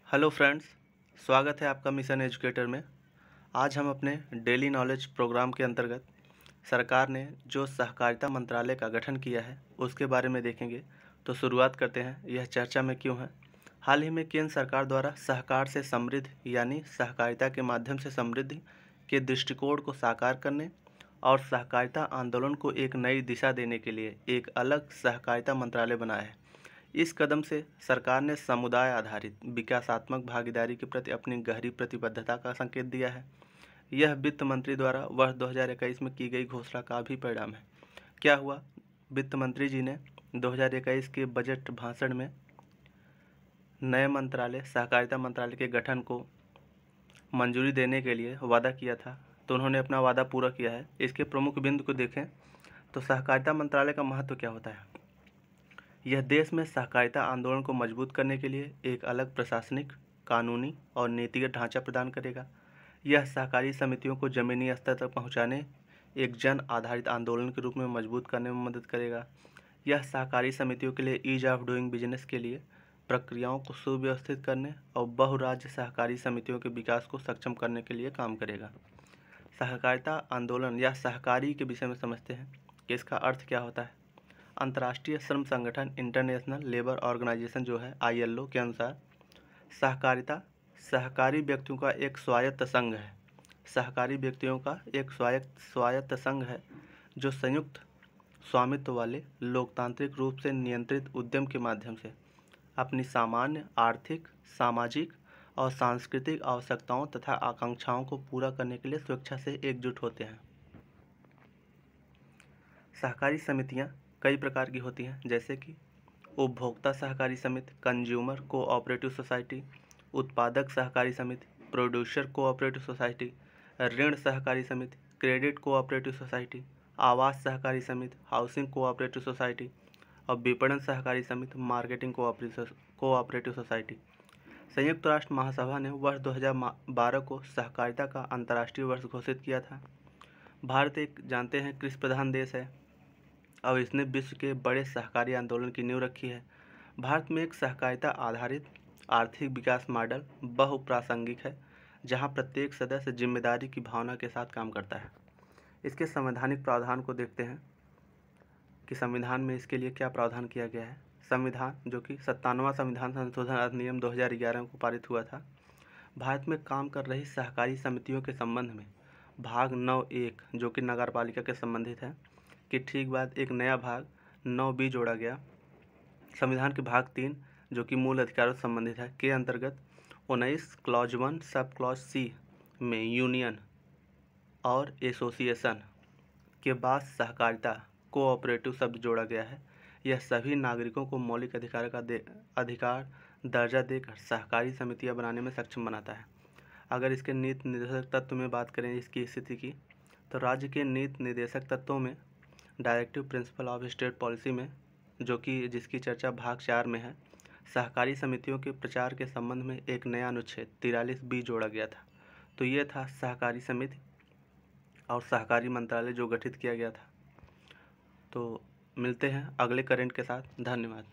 Hello friends, स्वागत है आपका मिशन एजुकेटर में। आज हम अपने डेली नॉलेज प्रोग्राम के अंतर्गत सरकार ने जो सहकारिता मंत्रालय का गठन किया है उसके बारे में देखेंगे। तो शुरुआत करते हैं, यह चर्चा में क्यों है। हाल ही में केंद्र सरकार द्वारा सहकार से समृद्धि यानी सहकारिता के माध्यम से समृद्धि के दृष्टिकोण को साकार करने और सहकारिता आंदोलन को एक नई दिशा देने के लिए एक अलग सहकारिता मंत्रालय बनाया है। इस कदम से सरकार ने समुदाय आधारित विकासात्मक भागीदारी के प्रति अपनी गहरी प्रतिबद्धता का संकेत दिया है। यह वित्त मंत्री द्वारा वर्ष 2021 में की गई घोषणा का भी परिणाम है। क्या हुआ, वित्त मंत्री जी ने 2021 के बजट भाषण में नए मंत्रालय सहकारिता मंत्रालय के गठन को मंजूरी देने के लिए वादा किया था, तो उन्होंने अपना वादा पूरा किया है। इसके प्रमुख बिंदु को देखें तो सहकारिता मंत्रालय का महत्व क्या होता है। यह देश में सहकारिता आंदोलन को मजबूत करने के लिए एक अलग प्रशासनिक, कानूनी और नीतिगत ढांचा प्रदान करेगा। यह सहकारी समितियों को जमीनी स्तर तक पहुंचाने, एक जन आधारित आंदोलन के रूप में मजबूत करने में मदद करेगा। यह सहकारी समितियों के लिए ईज ऑफ डूइंग बिजनेस के लिए प्रक्रियाओं को सुव्यवस्थित करने और बहुराज्य सहकारी समितियों के विकास को सक्षम करने के लिए काम करेगा। सहकारिता आंदोलन या सहकारी के विषय में समझते हैं कि इसका अर्थ क्या होता है। अंतर्राष्ट्रीय श्रम संगठन इंटरनेशनल लेबर ऑर्गेनाइजेशन जो है ILO के अनुसार सहकारिता सहकारी व्यक्तियों का एक स्वायत्त संघ है। सहकारी व्यक्तियों का एक स्वायत्त संघ है जो संयुक्त स्वामित्व वाले लोकतांत्रिक रूप से नियंत्रित उद्यम के माध्यम से अपनी सामान्य आर्थिक, सामाजिक और सांस्कृतिक आवश्यकताओं तथा आकांक्षाओं को पूरा करने के लिए स्वेच्छा से एकजुट होते हैं। सहकारी समितियां कई प्रकार की होती हैं, जैसे कि उपभोक्ता सहकारी समिति, कंज्यूमर कोऑपरेटिव सोसाइटी, उत्पादक सहकारी समिति, प्रोड्यूसर कोऑपरेटिव सोसाइटी, ऋण सहकारी समिति, क्रेडिट कोऑपरेटिव सोसाइटी, आवास सहकारी समिति, हाउसिंग कोऑपरेटिव सोसाइटी और विपणन सहकारी समिति, मार्केटिंग कोऑपरेटिव सोसाइटी। संयुक्त राष्ट्र महासभा ने वर्ष 2012 को सहकारिता का अंतर्राष्ट्रीय वर्ष घोषित किया था। भारत एक जानते हैं कृषि प्रधान देश है और इसने विश्व के बड़े सहकारी आंदोलन की नींव रखी है। भारत में एक सहकारिता आधारित आर्थिक विकास मॉडल बहुप्रासंगिक है, जहां प्रत्येक सदस्य जिम्मेदारी की भावना के साथ काम करता है। इसके संवैधानिक प्रावधान को देखते हैं कि संविधान में इसके लिए क्या प्रावधान किया गया है। संविधान जो कि 57वां संविधान संशोधन अधिनियम 2011 को पारित हुआ था, भारत में काम कर रही सहकारी समितियों के संबंध में भाग 9(1) जो कि नगरपालिका के संबंधित है कि ठीक बाद एक नया भाग 9(b) जोड़ा गया। संविधान के भाग 3 जो कि मूल अधिकारों से संबंधित है के अंतर्गत 19 क्लॉज 1 सब क्लॉज C में यूनियन और एसोसिएशन के बाद सहकारिता कोऑपरेटिव शब्द जोड़ा गया है। यह सभी नागरिकों को मौलिक अधिकार दर्जा देकर सहकारी समितियां बनाने में सक्षम बनाता है। अगर इसके नीति निर्देशक तत्व में बात करें इसकी स्थिति की, तो राज्य के नीति निर्देशक तत्वों में directive principle of state policy में, जो कि जिसकी चर्चा भाग 4 में है, सहकारी समितियों के प्रचार के संबंध में एक नया अनुच्छेद 43(b) जोड़ा गया था। तो ये था सहकारी समिति और सहकारी मंत्रालय जो गठित किया गया था। तो मिलते हैं अगले करंट के साथ। धन्यवाद।